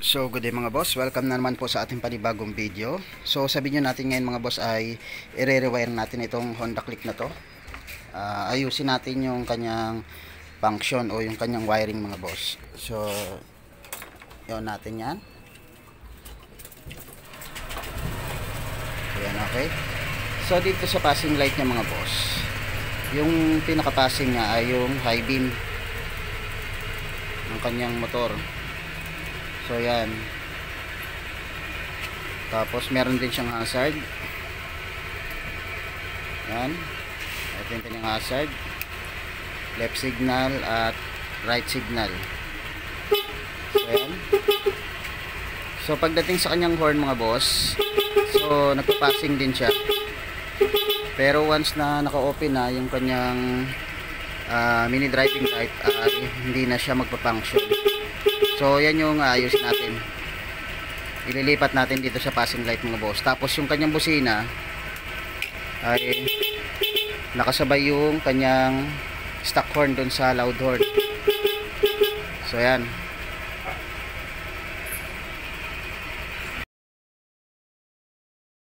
So good day mga boss, welcome na naman po sa ating panibagong video. So sa video natin ngayon mga boss ay i-rewire natin itong Honda Click na to. Ayusin natin yung kanyang function o yung kanyang wiring mga boss. So yun natin yan. Ayan, okay. So dito sa passing light niya mga boss, yung pinaka passing niya ay yung high beam ng kanyang motor. So yan. Tapos meron din siyang hazard. Yan. Ito yung kanyang hazard. Left signal at right signal. So yan. So pagdating sa kanyang horn mga boss, so nagpa-passing din siya. Pero once na naka-open na yung kanyang mini driving light, hindi na siya magpa-function. So yan yung ayusin natin. Ililipat natin dito sa passing light mga boss. Tapos yung kanyang busina ay nakasabay yung kanyang stock horn dun sa loud horn. So yan.